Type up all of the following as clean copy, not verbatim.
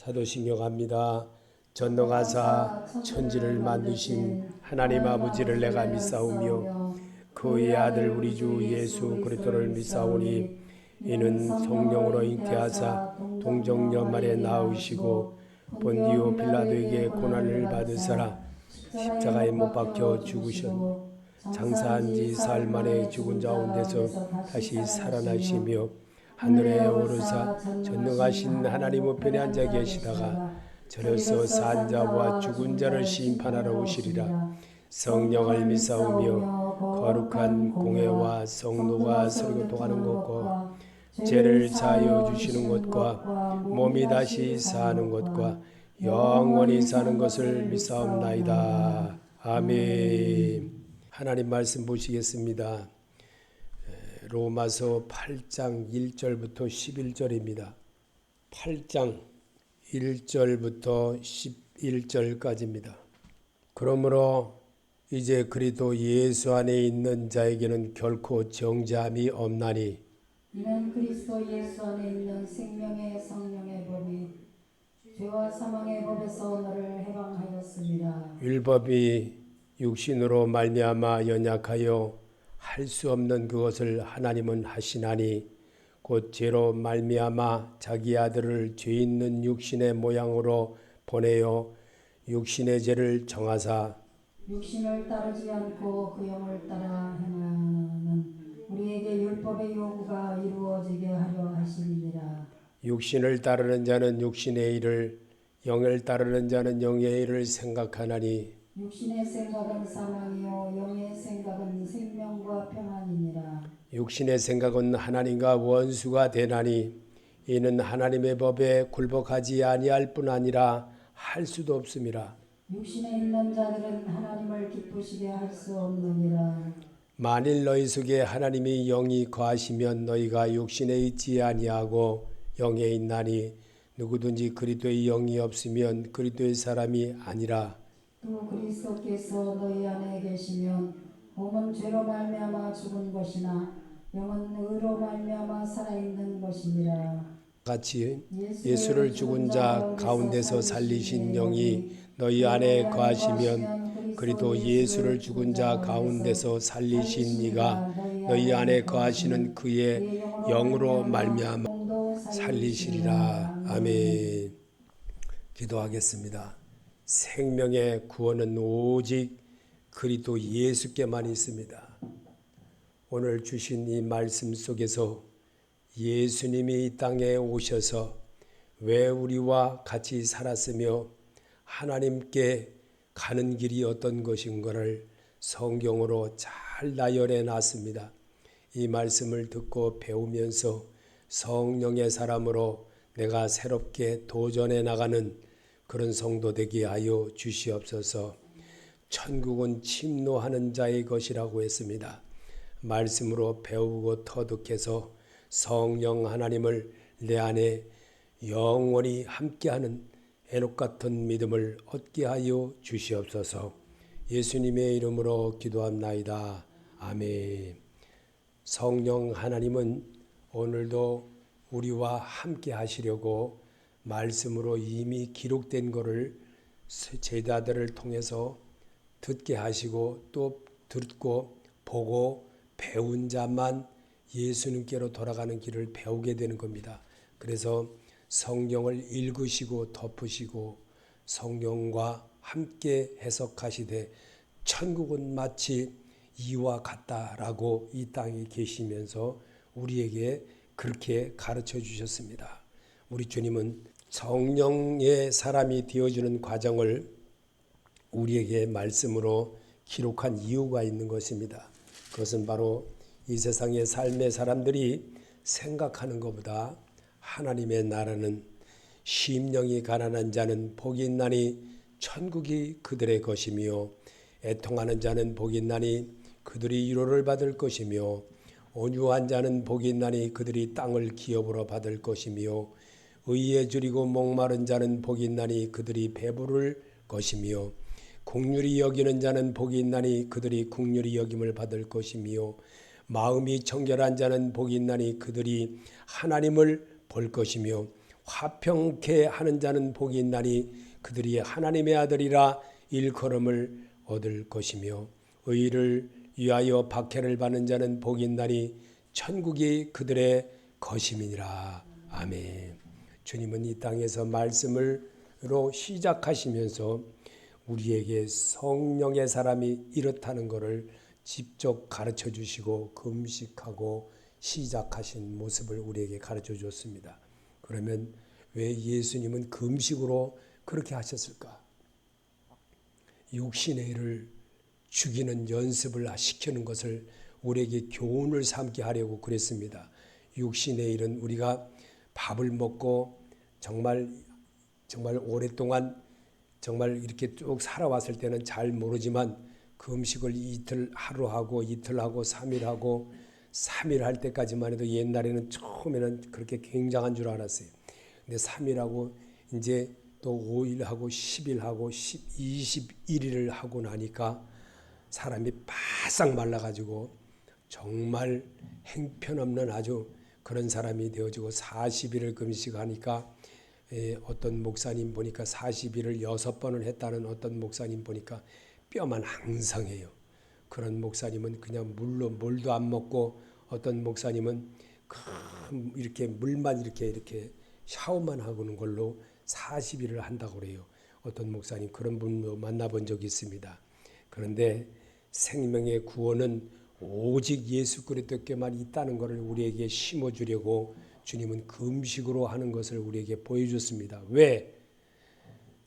사도신경 갑니다. 전능하사 천지를 만드신 하나님 아버지를 내가 믿사오며 그의 아들 우리 주 예수 그리스도를 믿사오니 이는 성령으로 잉태하사 동정녀말에 낳으시고 본디오 빌라도에게 고난을 받으사라 십자가에 못 박혀 죽으셨고 장사한 지 사흘 만에 죽은 자 가운데서 다시 살아나시며 하늘에 오르사 전능하신 하나님 우편에 앉아 계시다가 저려서 산 자와 죽은 자를 심판하러 오시리라. 성령을 믿사오며 거룩한 공회와 성도가 서로교통하는 것과 죄를 사하여 주시는 것과 몸이 다시 사는 것과 영원히 사는 것을 믿사옵나이다. 아멘. 하나님 말씀 보시겠습니다. 로마서 8장 1절부터 11절입니다. 8장 1절부터 11절까지입니다. 그러므로 이제 그리스도 예수 안에 있는 자에게는 결코 정죄함이 없나니 이는 그리스도 예수 안에 있는 생명의 성령의 법이 죄와 사망의 법에서 너를 해방하였습니다. 율법이 육신으로 말미암아 연약하여 할 수 없는 그것을 하나님은 하시나니 곧 죄로 말미암아 자기 아들을 죄 있는 육신의 모양으로 보내어 육신의 죄를 정하사 육신을 따르지 않고 그 영을 따라 행하는 우리에게 율법의 요구가 이루어지게 하려 하시니라. 육신을 따르는 자는 육신의 일을 영을 따르는 자는 영의 일을 생각하나니 육신의 생각은 사망이요 영의 생각은 생명과 평안이니라. 육신의 생각은 하나님과 원수가 되나니 이는 하나님의 법에 굴복하지 아니할 뿐 아니라 할 수도 없음이라. 육신에 있는 자들은 하나님을 기쁘시게 할 수 없느니라. 만일 너희 속에 하나님이 영이 거하시면 너희가 육신에 있지 아니하고 영에 있나니 누구든지 그리스도의 영이 없으면 그리스도의 사람이 아니라. 또 그리스도께서 너희 안에 계시면 몸은 죄로 말미암아 죽은 것이나 영은 의로 말미암아 살아있는 것이니라. 같이 예수를 죽은 자 가운데서 살리신 영이 너희 안에 거하시면 그리스도 예수를 죽은 자 가운데서 살리신 이가 너희 안에 거하시는 그의 영으로 말미암아 살리시리라. 아멘. 기도하겠습니다. 생명의 구원은 오직 그리스도 예수께만 있습니다. 오늘 주신 이 말씀 속에서 예수님이 이 땅에 오셔서 왜 우리와 같이 살았으며 하나님께 가는 길이 어떤 것인가를 성경으로 잘 나열해 놨습니다. 이 말씀을 듣고 배우면서 성령의 사람으로 내가 새롭게 도전해 나가는 그런 성도 되게 하여 주시옵소서. 천국은 침노하는 자의 것이라고 했습니다. 말씀으로 배우고 터득해서 성령 하나님을 내 안에 영원히 함께하는 에녹 같은 믿음을 얻게 하여 주시옵소서. 예수님의 이름으로 기도합나이다. 아멘. 성령 하나님은 오늘도 우리와 함께 하시려고 말씀으로 이미 기록된 것을 제자들을 통해서 듣게 하시고 또 듣고 보고 배운 자만 예수님께로 돌아가는 길을 배우게 되는 겁니다. 그래서 성경을 읽으시고 덮으시고 성경과 함께 해석하시되 천국은 마치 이와 같다라고 이 땅에 계시면서 우리에게 그렇게 가르쳐 주셨습니다. 우리 주님은 성령의 사람이 되어주는 과정을 우리에게 말씀으로 기록한 이유가 있는 것입니다. 그것은 바로 이 세상의 삶의 사람들이 생각하는 것보다 하나님의 나라는 심령이 가난한 자는 복이 있나니 천국이 그들의 것이며 애통하는 자는 복이 있나니 그들이 위로를 받을 것이며 온유한 자는 복이 있나니 그들이 땅을 기업으로 받을 것이며 의에 줄이고 목마른 자는 복이 있나니 그들이 배부를 것이며 긍휼히 여기는 자는 복이 있나니 그들이 긍휼히 여김을 받을 것이며 마음이 청결한 자는 복이 있나니 그들이 하나님을 볼 것이며 화평케 하는 자는 복이 있나니 그들이 하나님의 아들이라 일컬음을 얻을 것이며 의를 위하여 박해를 받는 자는 복이 있나니 천국이 그들의 것임이니라. 아멘. 주님은 이 땅에서 말씀으로 시작하시면서 우리에게 성령의 사람이 이렇다는 것을 직접 가르쳐 주시고 금식하고 시작하신 모습을 우리에게 가르쳐 줬습니다. 그러면 왜 예수님은 금식으로 그렇게 하셨을까? 육신의 일을 죽이는 연습을 시키는 것을 우리에게 교훈을 삼게 하려고 그랬습니다. 육신의 일은 우리가 밥을 먹고 정말 오랫동안 정말 이렇게 쭉 살아왔을 때는 잘 모르지만 그 음식을 이틀 하루 하고 이틀 하고 3일 하고 3일 할 때까지만 해도 옛날에는 처음에는 그렇게 굉장한 줄 알았어요. 근데 3일 하고 이제 또 5일 하고 10일 하고 21일을 하고 나니까 사람이 바싹 말라가지고 정말 형편없는 아주 그런 사람이 되어지고 40일을 금식하니까 어떤 목사님 보니까 40일을 6번을 했다는 어떤 목사님 보니까 뼈만 항상해요. 그런 목사님은 그냥 물도 안 먹고 어떤 목사님은 이렇게 물만 이렇게 샤워만 하고는 걸로 40일을 한다고 그래요. 어떤 목사님 그런 분도 만나본 적이 있습니다. 그런데 생명의 구원은 오직 예수 그리스도께만 있다는 것을 우리에게 심어주려고 주님은 금식으로 하는 것을 우리에게 보여줬습니다. 왜?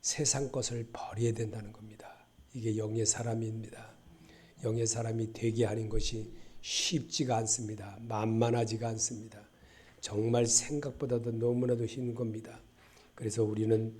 세상 것을 버려야 된다는 겁니다. 이게 영의 사람입니다. 영의 사람이 되게 하는 것이 쉽지가 않습니다. 만만하지가 않습니다. 정말 생각보다도 너무나도 힘든 겁니다. 그래서 우리는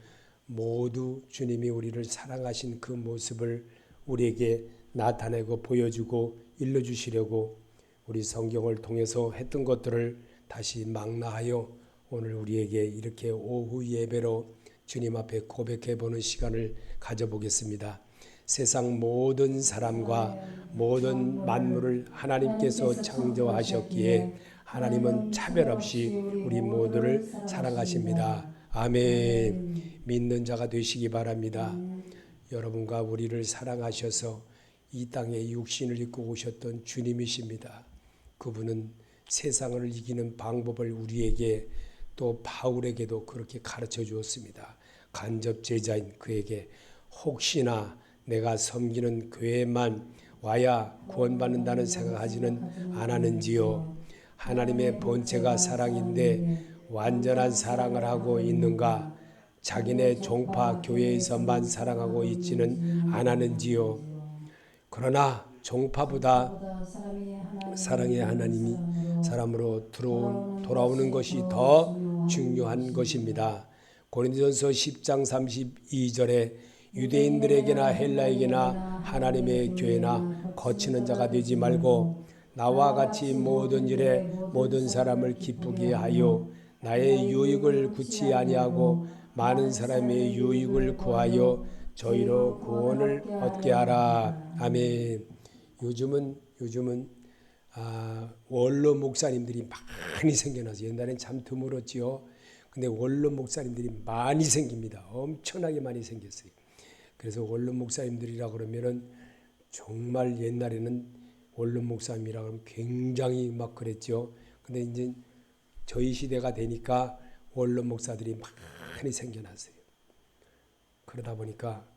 모두 주님이 우리를 사랑하신 그 모습을 우리에게 나타내고 보여주고 일러주시려고 우리 성경을 통해서 했던 것들을 다시 망라하여 오늘 우리에게 이렇게 오후 예배로 주님 앞에 고백해보는 시간을 가져보겠습니다. 세상 모든 사람과 모든 만물을 하나님께서 창조하셨기에 하나님은 차별 없이 우리 모두를 사랑하십니다. 아멘. 믿는 자가 되시기 바랍니다. 여러분과 우리를 사랑하셔서 이 땅에 육신을 입고 오셨던 주님이십니다. 그분은 세상을 이기는 방법을 우리에게 또 바울에게도 그렇게 가르쳐 주었습니다. 간접 제자인 그에게 혹시나 내가 섬기는 교회만 와야 구원받는다는 생각하지는 않았는지요. 하나님의 본체가 사랑인데 완전한 사랑을 하고 있는가? 자기네 종파 교회에서만 사랑하고 있지는 않았는지요. 그러나 종파보다 사랑의 하나님이 사람으로 돌아오는 것이 더 중요한 것입니다. 고린도전서 10장 32절에 유대인들에게나 헬라에게나 하나님의 교회나 거치는 자가 되지 말고 나와 같이 모든 일에 모든 사람을 기쁘게 하여 나의 유익을 굳이 아니하고 많은 사람의 유익을 구하여 저희로 구원을 얻게 하라. 아멘. 요즘은 원로 목사님들이 많이 생겨나서 옛날엔 참 드물었지요. 근데 원로 목사님들이 많이 생깁니다. 엄청나게 많이 생겼어요. 그래서 원로 목사님들이라 그러면은 정말 옛날에는 원로 목사님이라 그러면 굉장히 막 그랬죠. 근데 이제 저희 시대가 되니까 원로 목사들이 많이 생겨났어요. 그러다 보니까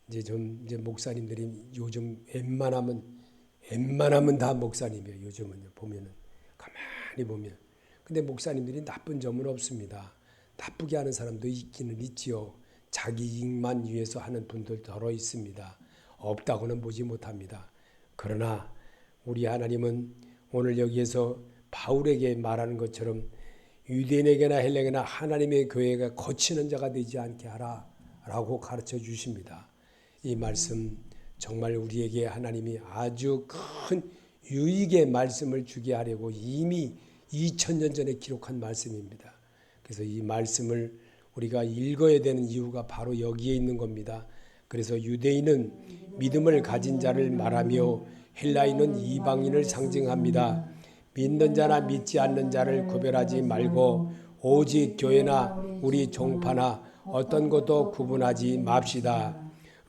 이제 목사님들이 요즘 웬만하면 다 목사님이에요. 요즘은 보면은 가만히 보면. 근데 목사님들이 나쁜 점은 없습니다. 나쁘게 하는 사람도 있기는 있지요. 자기 이익만 위해서 하는 분들 더러 있습니다. 없다고는 보지 못합니다. 그러나 우리 하나님은 오늘 여기에서 바울에게 말하는 것처럼 유대인에게나 헬라에게나 하나님의 교회가 거치는 자가 되지 않게 하라라고 가르쳐 주십니다. 이 말씀 정말 우리에게 하나님이 아주 큰 유익의 말씀을 주게 하려고 이미 2000년 전에 기록한 말씀입니다. 그래서 이 말씀을 우리가 읽어야 되는 이유가 바로 여기에 있는 겁니다. 그래서 유대인은 믿음을 가진 자를 말하며 헬라인은 이방인을 상징합니다. 믿는 자나 믿지 않는 자를 구별하지 말고 오직 교회나 우리 종파나 어떤 것도 구분하지 맙시다.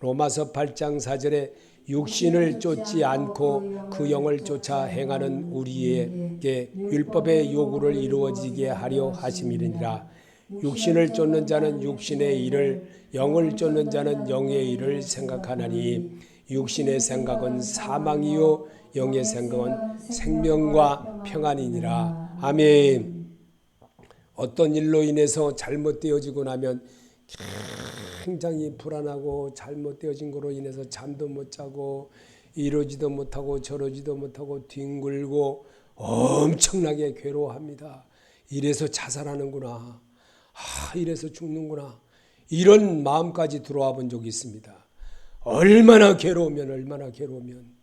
로마서 8장 4절에 육신을 쫓지 않고 그 영을 쫓아 행하는 우리에게 율법의 요구를 이루어지게 하려 하심이니라. 육신을 쫓는 자는 육신의 일을, 영을 쫓는 자는 영의 일을 생각하나니 육신의 생각은 사망이요 영의 생각은 생명과 평안이니라. 아멘. 어떤 일로 인해서 잘못되어지고 나면 굉장히 불안하고 잘못되어진 거로 인해서 잠도 못 자고 이러지도 못하고 저러지도 못하고 뒹굴고 엄청나게 괴로워합니다. 이래서 자살하는구나. 이래서 죽는구나. 이런 마음까지 들어와 본 적이 있습니다. 얼마나 괴로우면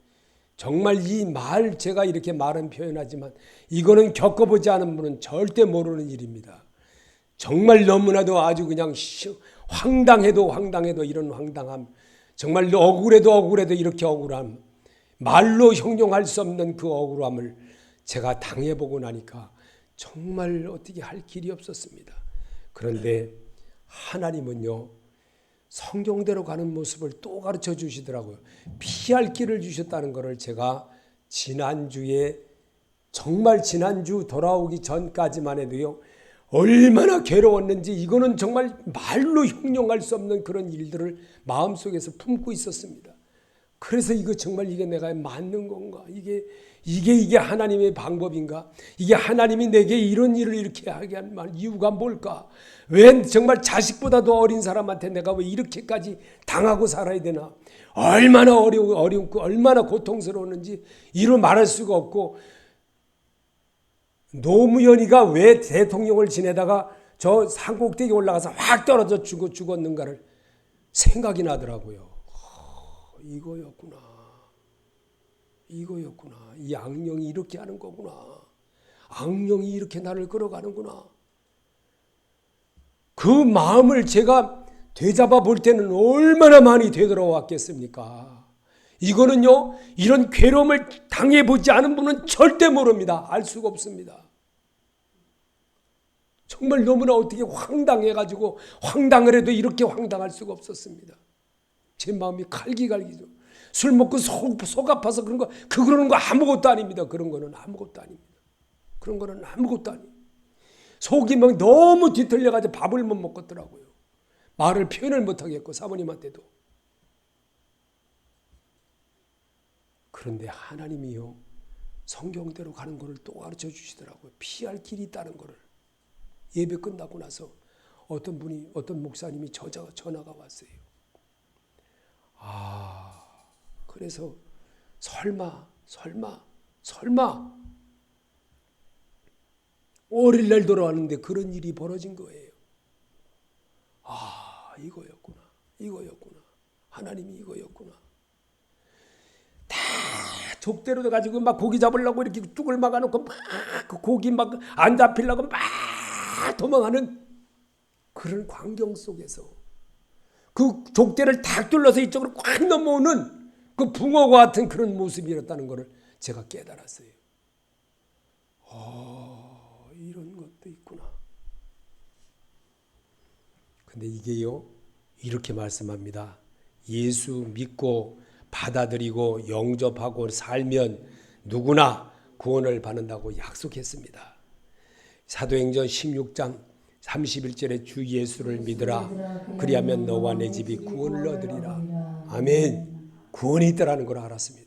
정말 이 말 제가 이렇게 말은 표현하지만 이거는 겪어보지 않은 분은 절대 모르는 일입니다. 정말 너무나도 아주 그냥 황당해도 이런 황당함, 정말 억울해도 이렇게 억울함, 말로 형용할 수 없는 그 억울함을 제가 당해보고 나니까 정말 어떻게 할 길이 없었습니다. 그런데 하나님은요, 성경대로 가는 모습을 또 가르쳐 주시더라고요. 피할 길을 주셨다는 것을 제가 정말 지난주 돌아오기 전까지만 해도요, 얼마나 괴로웠는지 이거는 정말 말로 형용할 수 없는 그런 일들을 마음속에서 품고 있었습니다. 그래서 이게 내가 맞는 건가? 이게 하나님의 방법인가? 이게 하나님이 내게 이런 일을 이렇게 하게 한 이유가 뭘까? 왜 정말 자식보다도 어린 사람한테 내가 왜 이렇게까지 당하고 살아야 되나? 얼마나 어렵고 얼마나 고통스러웠는지 이루 말할 수가 없고, 노무현이가 왜 대통령을 지내다가 저 산꼭대기 올라가서 확 떨어져 죽었는가를 생각이 나더라고요. 이거였구나. 이 악령이 이렇게 하는 거구나. 악령이 이렇게 나를 끌어가는구나. 그 마음을 제가 되잡아 볼 때는 얼마나 많이 되돌아왔겠습니까? 이거는요, 이런 괴로움을 당해보지 않은 분은 절대 모릅니다. 알 수가 없습니다. 정말 너무나 어떻게 황당해가지고 황당을 해도 이렇게 황당할 수가 없었습니다. 제 마음이 갈기갈기죠. 술 먹고 속 아파서 그러는 거 아무것도 아닙니다. 그런 거는 아무것도 아닙니다. 속이 막 너무 뒤틀려가지고 밥을 못 먹겠더라고요. 말을 표현을 못하겠고 사모님한테도. 그런데 하나님이요, 성경대로 가는 것을 또 가르쳐 주시더라고요. 피할 길이 있다는 것을. 예배 끝나고 나서 어떤 목사님이 전화가 왔어요. 그래서 설마 어린날 돌아왔는데 그런 일이 벌어진 거예요. 이거였구나. 하나님이 이거였구나. 다 족대로 돼가지고 막 고기 잡으려고 이렇게 뚝을 막아놓고 막 그 고기 막 안 잡히려고 막 도망하는 그런 광경 속에서 그 족대를 탁 둘러서 이쪽으로 꽉 넘어오는 그 붕어와 같은 그런 모습이었다는 것을 제가 깨달았어요. 이런 것도 있구나. 근데 이게요, 이렇게 말씀합니다. 예수 믿고 받아들이고 영접하고 살면 누구나 구원을 받는다고 약속했습니다. 사도행전 16장 31절에 주 예수를 믿으라. 그리하면 너와 내 집이 구원을 얻으리라. 아멘. 구원이 있다라는 걸 알았습니다.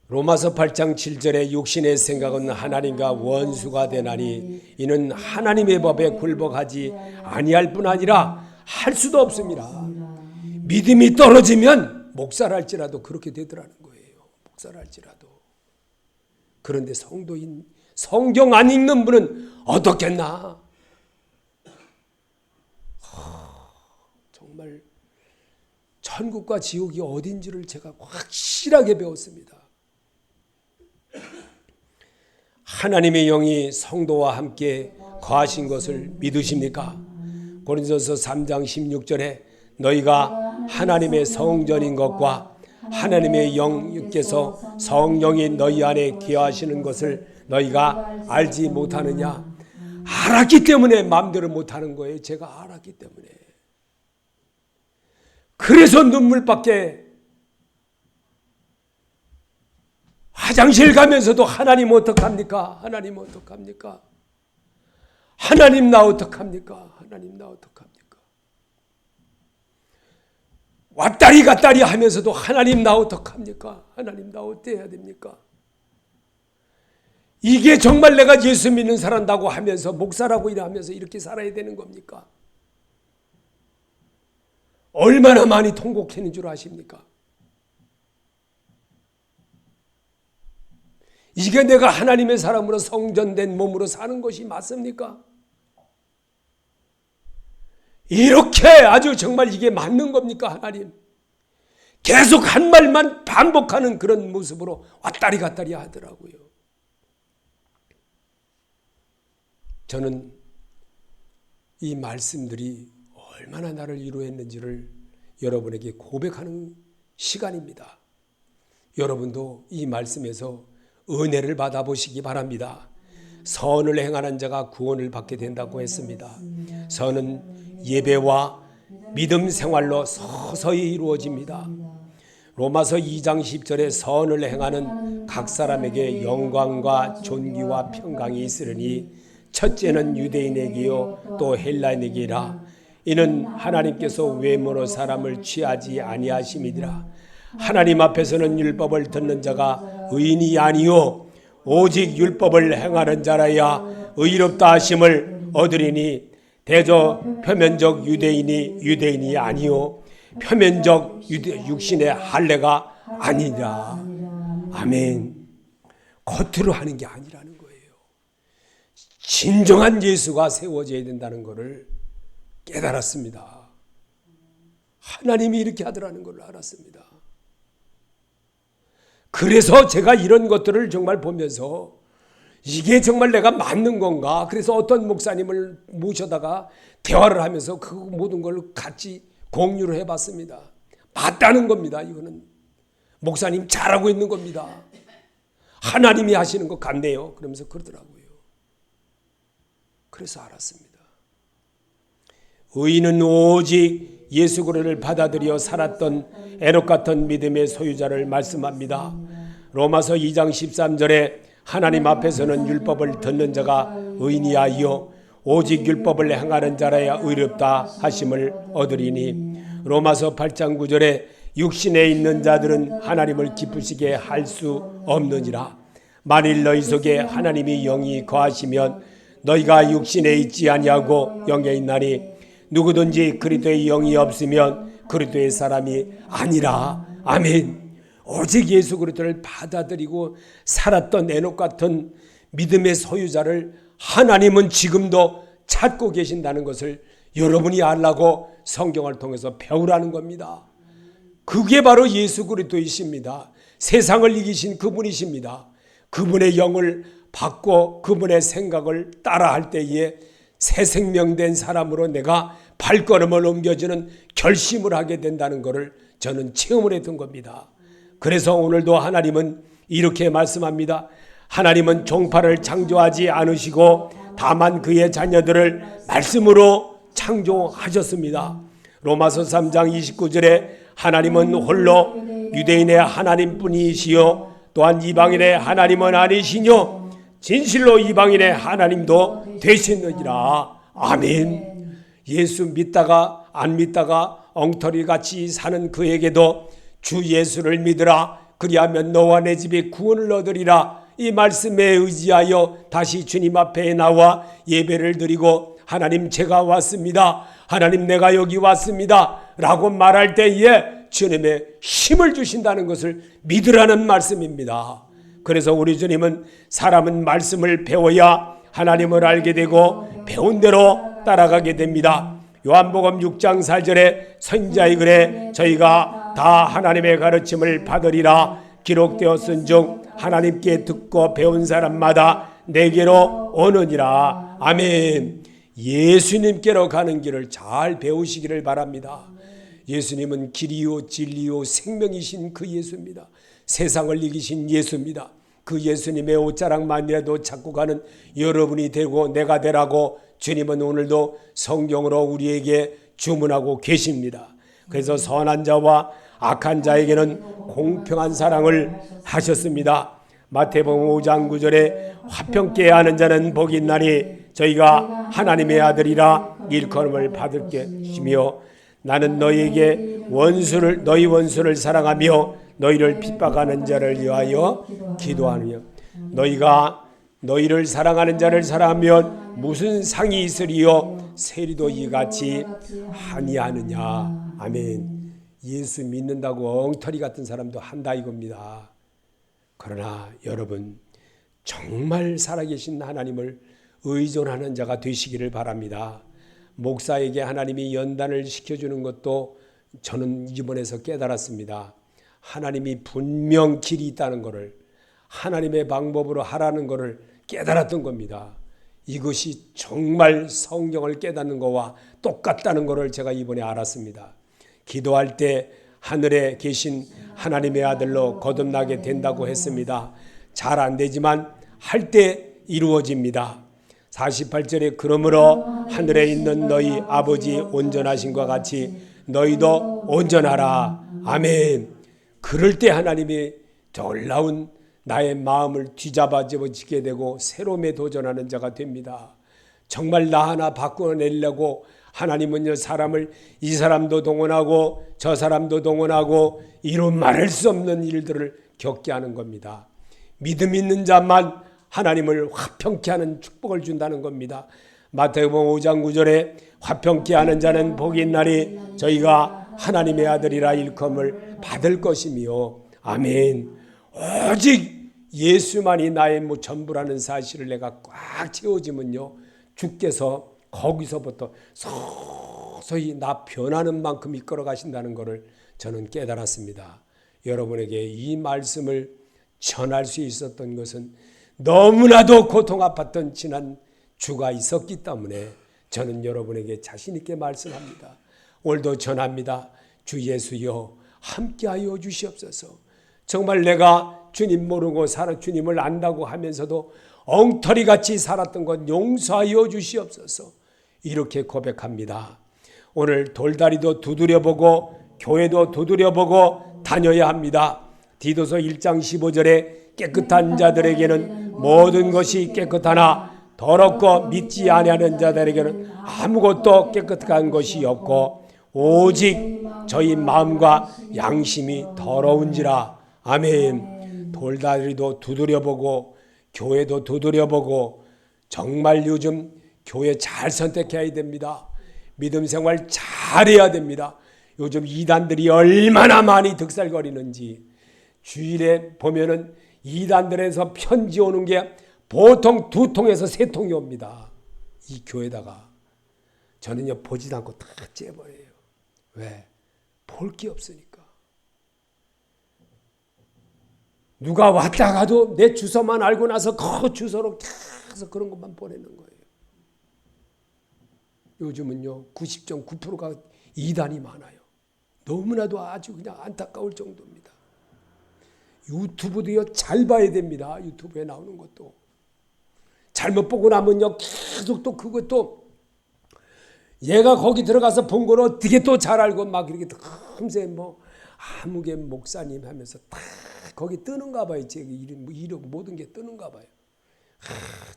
로마서 8장 7절에 육신의 생각은 하나님과 원수가 되나니 이는 하나님의 법에 굴복하지 아니할 뿐 아니라 할 수도 없습니다. 믿음이 떨어지면 목사랄지라도 그렇게 되더라는 거예요. 목사랄지라도. 그런데 성도인 성경 안 읽는 분은 어떻겠나? 정말 천국과 지옥이 어딘지를 제가 확실하게 배웠습니다. 하나님의 영이 성도와 함께 거하신 것을 믿으십니까? 고린도서 3장 16절에 너희가 하나님의 성전인 것과 하나님의 영께서 성령이 너희 안에 기하시는 것을 너희가 알지 못하느냐? 알았기 때문에 마음대로 못하는 거예요. 제가 알았기 때문에. 그래서 눈물밖에. 화장실 가면서도 하나님 어떡합니까? 하나님 어떡합니까? 하나님 나 어떡합니까? 하나님 나 어떡합니까? 왔다리 갔다리 하면서도 하나님 나 어떡합니까? 하나님 나 어때야 됩니까? 이게 정말 내가 예수 믿는 사람다고 하면서 목사라고 일하면서 이렇게 살아야 되는 겁니까? 얼마나 많이 통곡하는 줄 아십니까? 이게 내가 하나님의 사람으로 성전된 몸으로 사는 것이 맞습니까? 이렇게 아주 정말 이게 맞는 겁니까, 하나님? 계속 한 말만 반복하는 그런 모습으로 왔다리 갔다리 하더라고요. 저는 이 말씀들이 얼마나 나를 위로했는지를 여러분에게 고백하는 시간입니다. 여러분도 이 말씀에서 은혜를 받아보시기 바랍니다. 선을 행하는 자가 구원을 받게 된다고 했습니다. 선은 예배와 믿음 생활로 서서히 이루어집니다. 로마서 2장 10절에 선을 행하는 각 사람에게 영광과 존귀와 평강이 있으리니 첫째는 유대인에게요 또 헬라인에게라. 이는 하나님께서 외모로 사람을 취하지 아니하심이니라. 하나님 앞에서는 율법을 듣는 자가 의인이 아니요 오직 율법을 행하는 자라야 의롭다 하심을 얻으리니 대저 표면적 유대인이 아니요 표면적 육신의 할례가 아니라. 아멘. 겉으로 하는 게 아니라는 거예요. 진정한 예수가 세워져야 된다는 것을 깨달았습니다. 하나님이 이렇게 하더라는 걸 알았습니다. 그래서 제가 이런 것들을 정말 보면서 이게 정말 내가 맞는 건가? 그래서 어떤 목사님을 모셔다가 대화를 하면서 그 모든 걸 같이 공유를 해봤습니다. 맞다는 겁니다. 이거는 목사님 잘하고 있는 겁니다. 하나님이 하시는 것 같네요. 그러면서 그러더라고요. 그래서 알았습니다. 의인은 오직 예수 그리스도를 받아들여 살았던 에녹 같은 믿음의 소유자를 말씀합니다. 로마서 2장 13절에 하나님 앞에서는 율법을 듣는 자가 의인이 아니요 오직 율법을 행하는 자라야 의롭다 하심을 얻으리니. 로마서 8장 9절에 육신에 있는 자들은 하나님을 기쁘시게 할 수 없느니라. 만일 너희 속에 하나님이 영이 거하시면 너희가 육신에 있지 아니하고 영에 있나니 누구든지 그리스도의 영이 없으면 그리스도의 사람이 아니라. 아멘. 오직 예수 그리스도를 받아들이고 살았던 에녹 같은 믿음의 소유자를 하나님은 지금도 찾고 계신다는 것을 여러분이 알라고 성경을 통해서 배우라는 겁니다. 그게 바로 예수 그리스도이십니다. 세상을 이기신 그분이십니다. 그분의 영을 받고 그분의 생각을 따라할 때에 새 생명된 사람으로 내가 발걸음을 옮겨주는 결심을 하게 된다는 것을 저는 체험을 했던 겁니다. 그래서 오늘도 하나님은 이렇게 말씀합니다. 하나님은 종파를 창조하지 않으시고 다만 그의 자녀들을 말씀으로 창조하셨습니다. 로마서 3장 29절에 하나님은 홀로 유대인의 하나님뿐이시요 또한 이방인의 하나님은 아니시뇨 진실로 이방인의 하나님도 되시느니라. 아멘. 예수 믿다가 안 믿다가 엉터리같이 사는 그에게도 주 예수를 믿으라. 그리하면 너와 내 집이 구원을 얻으리라. 이 말씀에 의지하여 다시 주님 앞에 나와 예배를 드리고 하나님 제가 왔습니다. 하나님 내가 여기 왔습니다. 라고 말할 때에 주님의 힘을 주신다는 것을 믿으라는 말씀입니다. 그래서 우리 주님은 사람은 말씀을 배워야 하나님을 알게 되고 배운 대로 따라가게 됩니다. 요한복음 6장 4절에 선지자의 글에 저희가 다 하나님의 가르침을 받으리라 기록되었은즉 하나님께 듣고 배운 사람마다 내게로 오느니라. 아멘. 예수님께로 가는 길을 잘 배우시기를 바랍니다. 예수님은 길이요 진리요 생명이신 그 예수입니다. 세상을 이기신 예수입니다. 그 예수님의 옷자락만이라도 찾고 가는 여러분이 되고 내가 되라고 주님은 오늘도 성경으로 우리에게 주문하고 계십니다. 그래서 선한 자와 악한 자에게는 공평한 사랑을 하셨습니다. 마태복음 5장 9절에 화평케 하는 자는 복이 있나니 저희가 하나님의 아들이라 일컬음을 받을 것이며 나는 너희에게 너희 원수를 사랑하며 너희를 핍박하는 자를 위하여 기도하느냐. 너희가 너희를 사랑하는 자를 사랑하면 무슨 상이 있으리요? 세리도 이같이 아니하느냐. 아멘. 예수 믿는다고 엉터리 같은 사람도 한다 이겁니다. 그러나 여러분 정말 살아계신 하나님을 의존하는 자가 되시기를 바랍니다. 목사에게 하나님이 연단을 시켜주는 것도 저는 이번에서 깨달았습니다. 하나님이 분명 길이 있다는 것을, 하나님의 방법으로 하라는 것을 깨달았던 겁니다. 이것이 정말 성경을 깨닫는 것과 똑같다는 것을 제가 이번에 알았습니다. 기도할 때 하늘에 계신 하나님의 아들로 거듭나게 된다고 했습니다. 잘 안 되지만 할 때 이루어집니다. 48절에 그러므로 하늘에 있는 너희 아버지 온전하신과 같이 너희도 온전하라. 아멘. 그럴 때 하나님이 놀라운 나의 마음을 뒤잡아지게 되고 새로움에 도전하는 자가 됩니다. 정말 나 하나 바꿔내려고 하나님은요 사람을 이 사람도 동원하고 저 사람도 동원하고 이루 말할 수 없는 일들을 겪게 하는 겁니다. 믿음 있는 자만 하나님을 화평케 하는 축복을 준다는 겁니다. 마태복음 5장 9절에 화평케 하는 자는 복이 있나니 저희가 하나님의 아들이라 일컬음을 받을 것이며 아멘. 오직 예수만이 나의 전부라는 사실을 내가 꽉 채워지면요 주께서 거기서부터 서서히 나 변하는 만큼 이끌어 가신다는 것을 저는 깨달았습니다. 여러분에게 이 말씀을 전할 수 있었던 것은 너무나도 고통 아팠던 지난 주가 있었기 때문에 저는 여러분에게 자신 있게 말씀합니다. 오늘도 전합니다. 주 예수여 함께하여 주시옵소서. 정말 내가 주님 모르고 주님을 안다고 하면서도 엉터리같이 살았던 것 용서하여 주시옵소서. 이렇게 고백합니다. 오늘 돌다리도 두드려보고 교회도 두드려보고 다녀야 합니다. 디도서 1장 15절에 깨끗한 자들에게는 모든 것이 깨끗하나 더럽고 믿지 아니하는 자들에게는 아무것도 깨끗한 것이 없고 오직 저희 마음과 양심이 더러운지라. 아멘. 돌다리도 두드려보고 교회도 두드려보고 정말 요즘 교회 잘 선택해야 됩니다. 믿음 생활 잘해야 됩니다. 요즘 이단들이 얼마나 많이 득살거리는지 주일에 보면은 이단들에서 편지 오는 게 보통 2통에서 3통이 옵니다. 이 교회다가 저는요 보지도 않고 다 째버려요. 왜? 볼 게 없으니까. 누가 왔다 가도 내 주소만 알고 나서 그 주소로 계속 그런 것만 보내는 거예요. 요즘은요 90.9%가 이단이 많아요. 너무나도 아주 그냥 안타까울 정도입니다. 유튜브도요 잘 봐야 됩니다. 유튜브에 나오는 것도 잘못 보고 나면요 계속 또 그것도 얘가 거기 들어가서 본 걸 어떻게 또 잘 알고 막 이렇게 금세 뭐 아무개 목사님 하면서 다 거기 뜨는가 봐요. 제 이름 모든 게 뜨는가 봐요.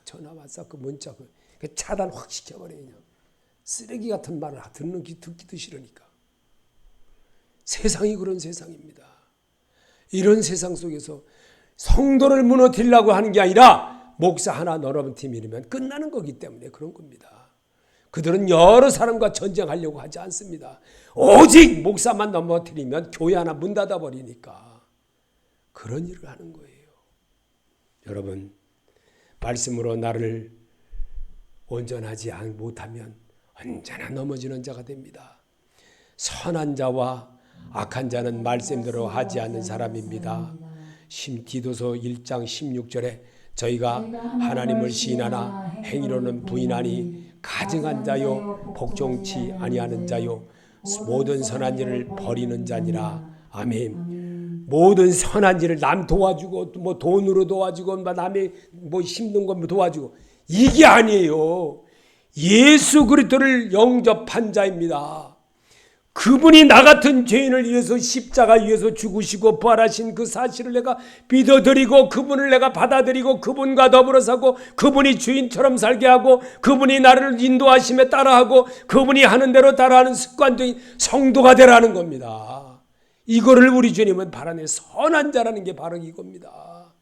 전화 왔어 그 문자 그 차단 확 시켜버려요. 그냥 쓰레기 같은 말을 듣기도 싫으니까. 세상이 그런 세상입니다. 이런 세상 속에서 성도를 무너뜨리려고 하는 게 아니라 목사 하나 너러분 팀이면 끝나는 거기 때문에 그런 겁니다. 그들은 여러 사람과 전쟁하려고 하지 않습니다. 오직 목사만 넘어뜨리면 교회 하나 문 닫아버리니까 그런 일을 하는 거예요. 여러분 말씀으로 나를 온전하지 못하면 언제나 넘어지는 자가 됩니다. 선한 자와 악한 자는 말씀대로 하지 않는 사람입니다. 디도서 1장 16절에 저희가 하나님을 시인하나 행위로는 부인하니 가증한 자요 복종치 아니하는 자요 모든 선한 일을 버리는 자니라. 아멘. 모든 선한 일을 남 도와주고 뭐 돈으로 도와주고 남의 뭐 힘든 거 도와주고 이게 아니에요. 예수 그리스도를 영접한 자입니다. 그분이 나 같은 죄인을 위해서 십자가 위에서 죽으시고 부활하신 그 사실을 내가 믿어드리고 그분을 내가 받아들이고 그분과 더불어 사고 그분이 주인처럼 살게 하고 그분이 나를 인도하심에 따라하고 그분이 하는 대로 따라하는 습관적인 성도가 되라는 겁니다. 이거를 우리 주님은 바라는 선한 자라는 게 바로 이겁니다.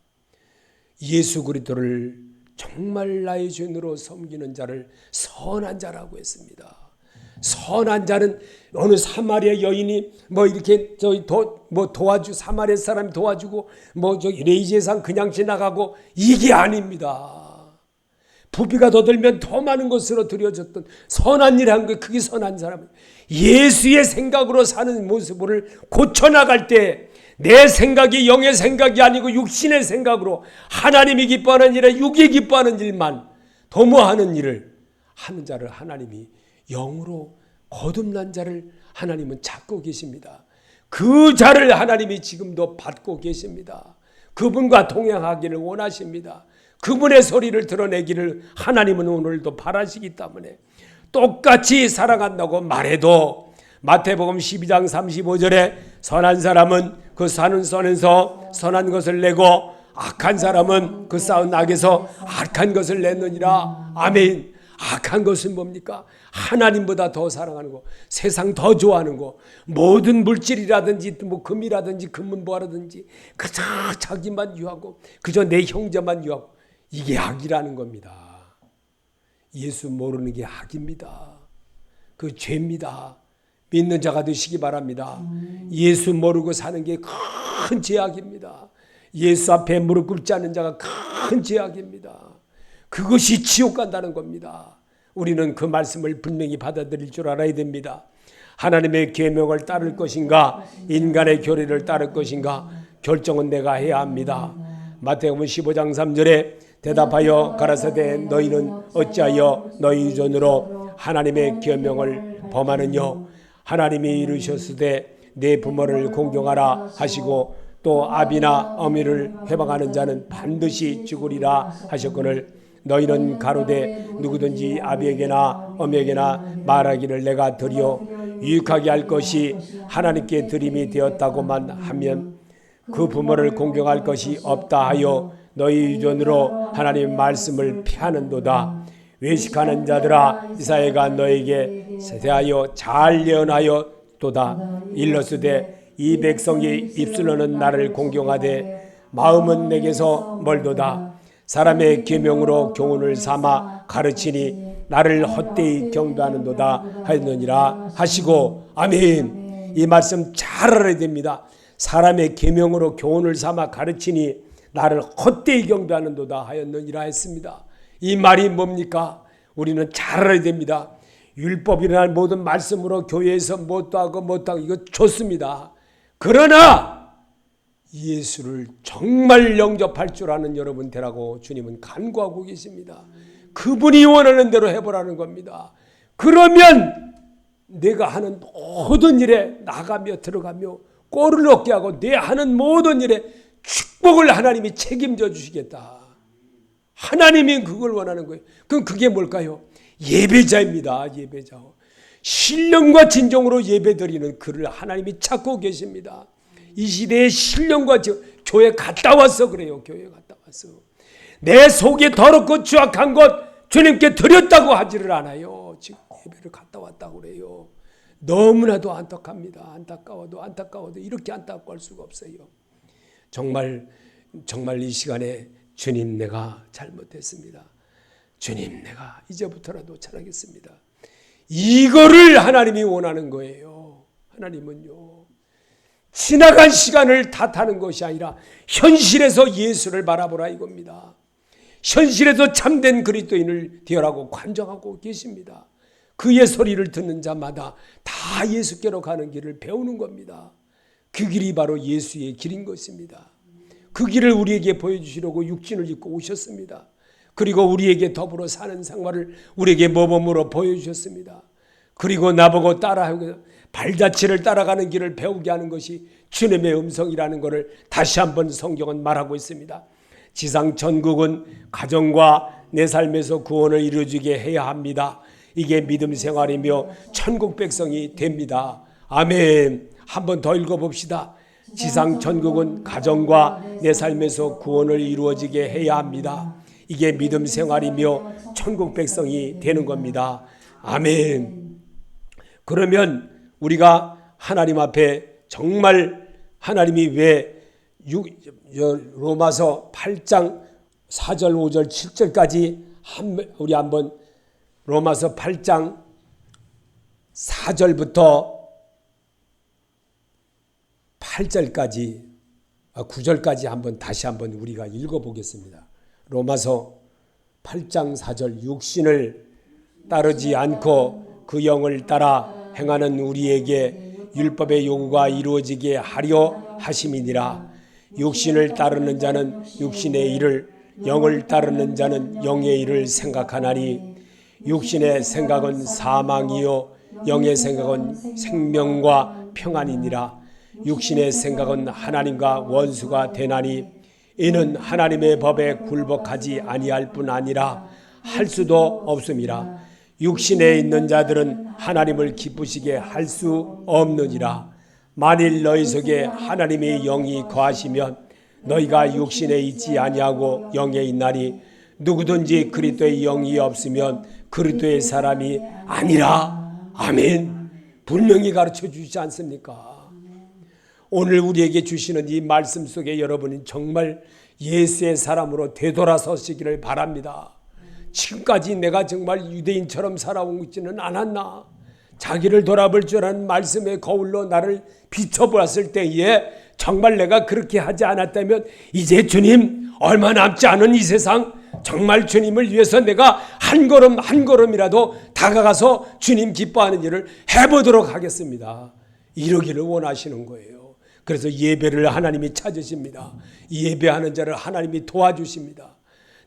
예수 그리스도를 정말 나의 주인으로 섬기는 자를 선한 자라고 했습니다. 선한 자는 어느 사마리아 여인이 뭐 이렇게 도와주 사마리아 사람이 도와주고 뭐 레이제상 그냥 지나가고 이게 아닙니다. 부비가 더 들면 더 많은 것으로 드려졌던 선한 일을 한 거 그게 선한 사람은 예수의 생각으로 사는 모습을 고쳐나갈 때 내 생각이 영의 생각이 아니고 육신의 생각으로 하나님이 기뻐하는 일에 육이 기뻐하는 일만 도모하는 일을 하는 자를 하나님이 영으로 거듭난 자를 하나님은 찾고 계십니다. 그 자를 하나님이 지금도 받고 계십니다. 그분과 동행하기를 원하십니다. 그분의 소리를 드러내기를 하나님은 오늘도 바라시기 때문에 똑같이 살아간다고 말해도 마태복음 12장 35절에 선한 사람은 그 사는 선에서 선한 것을 내고 악한 사람은 그 쌓은 악에서 악한 것을 냈느니라. 아멘. 악한 것은 뭡니까? 하나님보다 더 사랑하는 거, 세상 더 좋아하는 거, 모든 물질이라든지 뭐 금이라든지 금은보화라든지 그저 자기만 유하고 그저 내 형제만 유하고 이게 악이라는 겁니다. 예수 모르는 게 악입니다. 그 죄입니다. 믿는 자가 되시기 바랍니다. 예수 모르고 사는 게 큰 죄악입니다. 예수 앞에 무릎 꿇지 않는 자가 큰 죄악입니다. 그것이 지옥 간다는 겁니다. 우리는 그 말씀을 분명히 받아들일 줄 알아야 됩니다. 하나님의 계명을 따를 것인가 인간의 교리를 따를 것인가 결정은 내가 해야 합니다. 마태복음 15장 3절에 대답하여 가라사대 너희는 어찌하여 너희 유전으로 하나님의 계명을 범하느뇨. 하나님이 이르셨으되 내 부모를 공경하라 하시고 또 아비나 어미를 해방하는 자는 반드시 죽으리라 하셨거늘 너희는 가로되 누구든지 아비에게나 어미에게나 말하기를 내가 드리어 유익하게 할 것이 하나님께 드림이 되었다고만 하면 그 부모를 공경할 것이 없다 하여 너희 유전으로 하나님 말씀을 피하는도다. 외식하는 자들아 이사야가 너에게 대하여 잘 예언하여 도다. 일러스되 이 백성이 입술로는 나를 공경하되 마음은 내게서 멀도다. 사람의 계명으로 교훈을 삼아 가르치니 나를 헛되이 경배하는도다 하였느니라 하시고 아멘. 이 말씀 잘 알아야 됩니다. 사람의 계명으로 교훈을 삼아 가르치니 나를 헛되이 경배하는도다 하였느니라 했습니다. 이 말이 뭡니까? 우리는 잘 알아야 됩니다. 율법이라는 모든 말씀으로 교회에서 뭣도 하고 이거 좋습니다. 그러나 예수를 정말 영접할 줄 아는 여러분 되라고 주님은 간구하고 계십니다. 그분이 원하는 대로 해보라는 겁니다. 그러면 내가 하는 모든 일에 나가며 들어가며 꼴을 얻게 하고 내 하는 모든 일에 축복을 하나님이 책임져 주시겠다. 하나님이 그걸 원하는 거예요. 그럼 그게 뭘까요? 예배자입니다. 예배자. 신령과 진정으로 예배드리는 그를 하나님이 찾고 계십니다. 이 시대에 신령과 교회 갔다 왔어 그래요. 교회 갔다 왔어. 내 속이 더럽고 추악한 것 주님께 드렸다고 하지를 않아요. 지금 예배를 갔다 왔다고 그래요. 너무나도 안타깝니다. 안타까워도 이렇게 안타까워할 수가 없어요. 정말 이 시간에 주님 내가 잘못했습니다. 주님 내가 이제부터라도 잘하겠습니다. 이거를 하나님이 원하는 거예요. 하나님은요. 지나간 시간을 탓하는 것이 아니라 현실에서 예수를 바라보라 이겁니다. 현실에서 참된 그리스도인을 되어라고 관정하고 계십니다. 그의 소리를 듣는 자마다 다 예수께로 가는 길을 배우는 겁니다. 그 길이 바로 예수의 길인 것입니다. 그 길을 우리에게 보여주시려고 육신을 입고 오셨습니다. 그리고 우리에게 더불어 사는 생활을 우리에게 모범으로 보여주셨습니다. 그리고 나보고 따라하고 발자취를 따라가는 길을 배우게 하는 것이 주님의 음성이라는 것을 다시 한번 성경은 말하고 있습니다. 지상 천국은 가정과 내 삶에서 구원을 이루어지게 해야 합니다. 이게 믿음 생활이며 천국 백성이 됩니다. 아멘. 한번 더 읽어봅시다. 지상 천국은 가정과 내 삶에서 구원을 이루어지게 해야 합니다. 이게 믿음 생활이며 천국 백성이 되는 겁니다. 아멘. 그러면 우리가 하나님 앞에 정말 하나님이 왜 로마서 8장 4절 5절 7절까지 우리 한번 로마서 8장 4절부터 8절까지 9절까지 한번 다시 한번 우리가 읽어보겠습니다. 로마서 8장 4절 육신을 따르지 않고 그 영을 따라 행하는 우리에게 율법의 요구가 이루어지게 하려 하심이니라. 육신을 따르는 자는 육신의 일을, 영을 따르는 자는 영의 일을 생각하나니 육신의 생각은 사망이요 영의 생각은 생명과 평안이니라. 육신의 생각은 하나님과 원수가 되나니 이는 하나님의 법에 굴복하지 아니할 뿐 아니라 할 수도 없음이라. 육신에 있는 자들은 하나님을 기쁘시게 할 수 없느니라. 만일 너희 속에 하나님의 영이 거하시면 너희가 육신에 있지 아니하고 영에 있나니 누구든지 그리스도의 영이 없으면 그리스도의 사람이 아니라. 아멘. 분명히 가르쳐 주시지 않습니까? 오늘 우리에게 주시는 이 말씀 속에 여러분이 정말 예수의 사람으로 되돌아서시기를 바랍니다. 지금까지 내가 정말 유대인처럼 살아오지는 않았나? 자기를 돌아볼 줄 아는 말씀의 거울로 나를 비춰보았을 때에 정말 내가 그렇게 하지 않았다면 이제 주님 얼마 남지 않은 이 세상 정말 주님을 위해서 내가 한 걸음 한 걸음이라도 다가가서 주님 기뻐하는 일을 해보도록 하겠습니다. 이러기를 원하시는 거예요. 그래서 예배를 하나님이 찾으십니다. 예배하는 자를 하나님이 도와주십니다.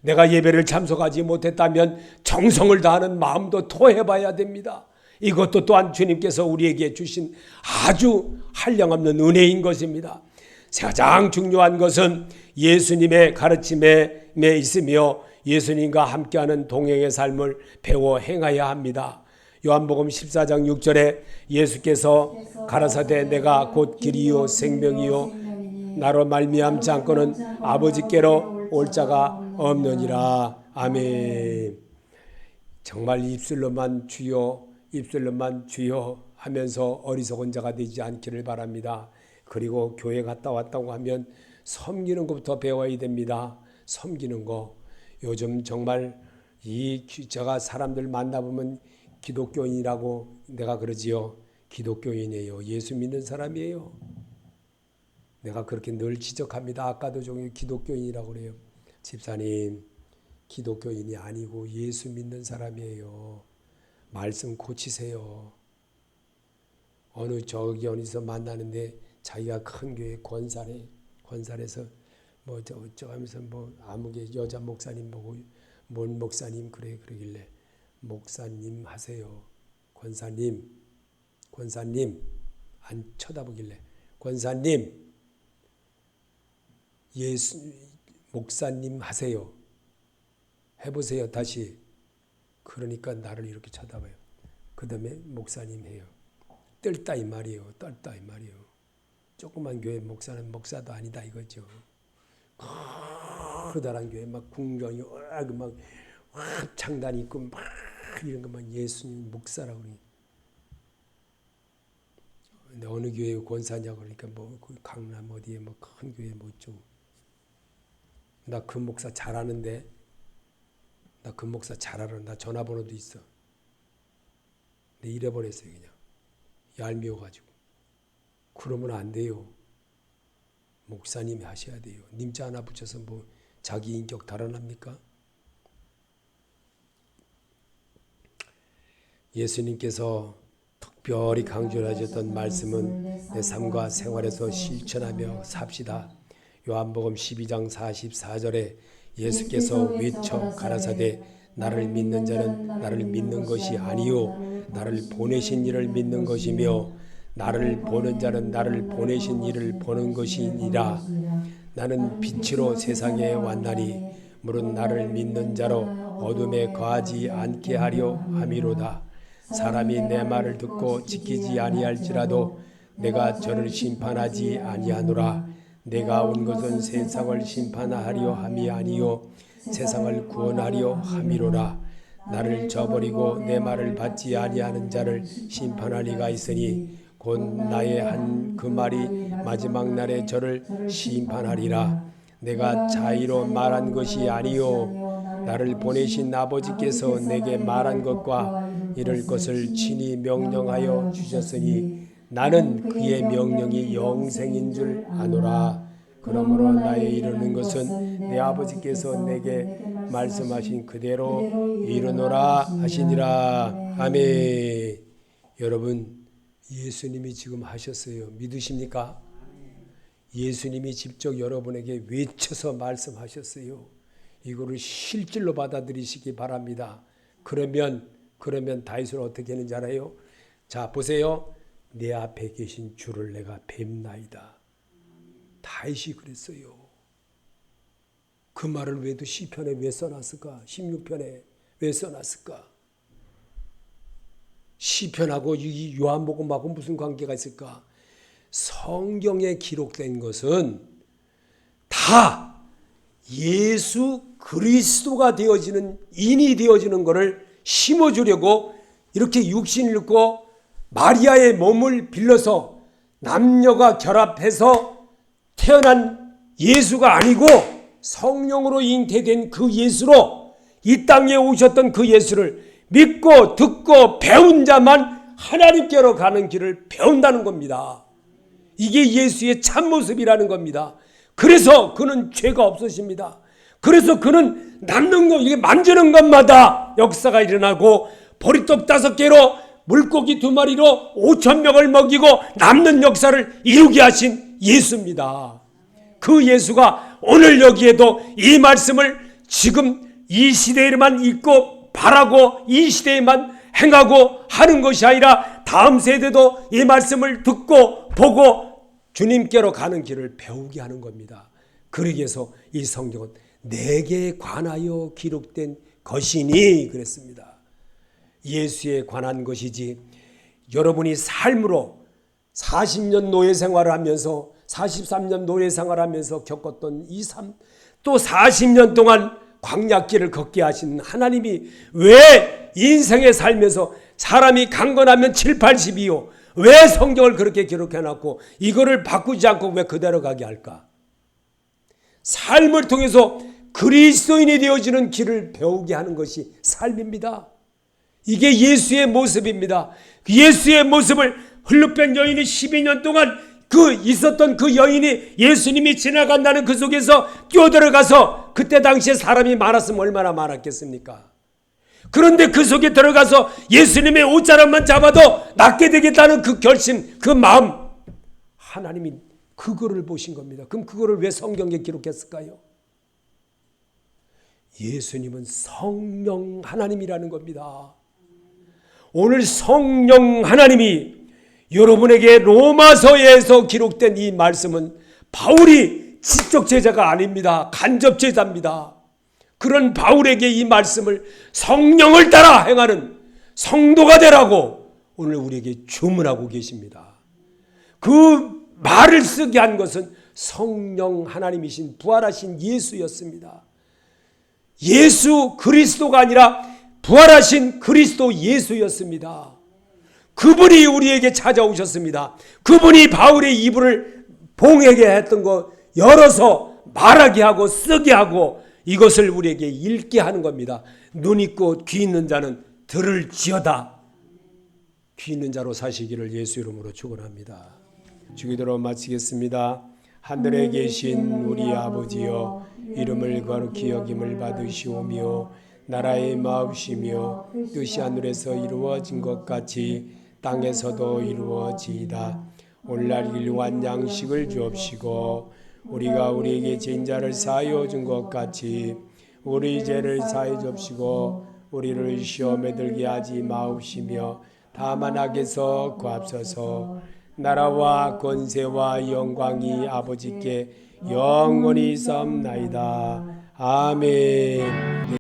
내가 예배를 참석하지 못했다면 정성을 다하는 마음도 토해봐야 됩니다. 이것도 또한 주님께서 우리에게 주신 아주 한량없는 은혜인 것입니다. 가장 중요한 것은 예수님의 가르침에 있으며 예수님과 함께하는 동행의 삶을 배워 행해야 합니다. 요한복음 14장 6절에 예수께서 가라사대 내가 곧 길이요 생명이요 나로 말미암지 않고는 아버지께로 올 자가 없느니라. 아멘. 정말 입술로만 주여 입술로만 주여 하면서 어리석은 자가 되지 않기를 바랍니다. 그리고 교회 갔다 왔다고 하면 섬기는 것부터 배워야 됩니다. 섬기는 거. 요즘 정말 제가 사람들 만나보면 기독교인이라고 내가 그러지요. 기독교인이에요. 예수 믿는 사람이에요. 내가 그렇게 늘 지적합니다. 아까도 종일 기독교인이라고 그래요. 집사님, 기독교인이 아니고 예수 믿는 사람이에요. 말씀 고치세요. 어느 저기 어디서 만나는데 자기가 큰 교회 권사래서 뭐 저 하면서 뭐 아무개 여자 목사님 보고 뭔 목사님 그러길래 목사님 하세요. 권사님 안 쳐다보길래 권사님 예수 목사님 하세요. 해보세요 다시. 그러니까 나를 이렇게 쳐다봐요. 그 다음에 목사님 해요. 뜰다 이 말이에요. 뜰다 이 말이에요. 조그만 교회 목사는 목사도 아니다 이거죠. 커다란 교회 막 궁정이 막 창단 있고 막 이런 것만 예수님 목사라고 그러니. 근데 어느 교회 권사냐고 그러니까 뭐 강남 어디에 뭐 큰 교회 뭐 있죠. 나 그 목사 잘 아는데. 나 그 목사 잘 알아. 나 전화번호도 있어. 근데 잃어버렸어요 그냥. 얄미워가지고. 그러면 안 돼요. 목사님이 하셔야 돼요. 님자 하나 붙여서 뭐 자기 인격 달아납니까? 예수님께서 특별히 강조하셨던 말씀은 내 삶과 생활에서 실천하며 삽시다. 요한복음 12장 44절에 예수께서 외쳐 가라사대 나를 믿는 자는 나를 믿는 것이 아니요 나를 보내신 이를 믿는 것이며 나를 보는 자는 나를 보내신 이를 보는 것이니라. 나는 빛으로 세상에 왔나니 물은 나를 믿는 자로 어둠에 거하지 않게 하려 함이로다. 사람이 내 말을 듣고 지키지 아니할지라도 내가 저를 심판하지 아니하노라. 내가 온 것은 세상을 심판하려 함이 아니요 세상을 구원하려 함이로라. 나를 저버리고 내 말을 받지 아니하는 자를 심판할 리가 있으니 곧 나의 한 그 말이 마지막 날에 저를 심판하리라. 내가 자의로 말한 것이 아니요 나를 보내신 아버지께서 내게 말한 것과 이럴 것을 친히 명령하여 주셨으니 나는 그의 명령이 영생인 줄 아노라. 그러므로 나의 이루는 것은 내 아버지께서 내게 말씀하신 그대로 이루노라 하시니라. 아멘. 여러분, 예수님이 지금 하셨어요. 믿으십니까? 예수님이 직접 여러분에게 외쳐서 말씀하셨어요. 이거를 실질로 받아들이시기 바랍니다. 그러면 다윗은 어떻게 했는지 알아요? 자, 보세요. 내 앞에 계신 주를 내가 뵙나이다. 다윗이 그랬어요. 그 말을 왜도 시편에 왜 써놨을까? 16편에 왜 써놨을까? 시편하고 이 요한복음하고 무슨 관계가 있을까? 성경에 기록된 것은 다 예수 그리스도가 되어지는 인이 되어지는 것을 심어주려고 이렇게 육신을 입고 마리아의 몸을 빌려서 남녀가 결합해서 태어난 예수가 아니고 성령으로 잉태된 그 예수로 이 땅에 오셨던 그 예수를 믿고 듣고 배운 자만 하나님께로 가는 길을 배운다는 겁니다. 이게 예수의 참모습이라는 겁니다. 그래서 그는 죄가 없으십니다. 그래서 그는 남는 것, 이게 만지는 것마다 역사가 일어나고 보리떡 5개로 물고기 2마리로 5,000명을 먹이고 남는 역사를 이루게 하신 예수입니다. 그 예수가 오늘 여기에도 이 말씀을 지금 이 시대에만 읽고 바라고 이 시대에만 행하고 하는 것이 아니라 다음 세대도 이 말씀을 듣고 보고 주님께로 가는 길을 배우게 하는 겁니다. 그러기 위해서 이 성경은 내게 관하여 기록된 것이니 그랬습니다. 예수에 관한 것이지 여러분이 삶으로 40년 노예 생활을 하면서 43년 노예 생활을 하면서 겪었던 이 삶, 또 40년 동안 광야길을 걷게 하신 하나님이 왜 인생에 살면서 사람이 강건하면 7, 80이요 왜 성경을 그렇게 기록해놨고 이거를 바꾸지 않고 왜 그대로 가게 할까? 삶을 통해서 그리스도인이 되어지는 길을 배우게 하는 것이 삶입니다. 이게 예수의 모습입니다. 예수의 모습을 헐룩된 여인이 12년 동안 있었던 그 여인이 예수님이 지나간다는 그 속에서 뛰어들어가서 그때 당시에 사람이 많았으면 얼마나 많았겠습니까? 그런데 그 속에 들어가서 예수님의 옷자락만 잡아도 낫게 되겠다는 그 결심, 그 마음, 하나님이 그거를 보신 겁니다. 그럼 그거를 왜 성경에 기록했을까요? 예수님은 성령 하나님이라는 겁니다. 오늘 성령 하나님이 여러분에게 로마서에서 기록된 이 말씀은 바울이 직접 제자가 아닙니다. 간접 제자입니다. 그런 바울에게 이 말씀을 성령을 따라 행하는 성도가 되라고 오늘 우리에게 주문하고 계십니다. 그 말을 쓰게 한 것은 성령 하나님이신 부활하신 예수였습니다. 예수 그리스도가 아니라 부활하신 그리스도 예수였습니다. 그분이 우리에게 찾아오셨습니다. 그분이 바울의 이불을 봉하게 했던 거 열어서 말하게 하고 쓰게 하고 이것을 우리에게 읽게 하는 겁니다. 눈 있고 귀 있는 자는 들을지어다. 귀 있는 자로 사시기를 예수 이름으로 축원합니다. 주기도로 마치겠습니다. 하늘에 계신 우리 아버지여 이름을 거룩히 여김을 받으시오며 나라의 마옵시며 뜻이 하늘에서 이루어진 것 같이 땅에서도 이루어지이다. 오늘날 일용할 양식을 주옵시고 우리가 우리에게 죄인 자를 사하여 준 것 같이 우리 죄를 사하여 주옵시고 우리를 시험에 들게 하지 마옵시며 다만 악에서 구하옵소서. 나라와 권세와 영광이 아버지께 영원히 있사옵나이다. 아멘.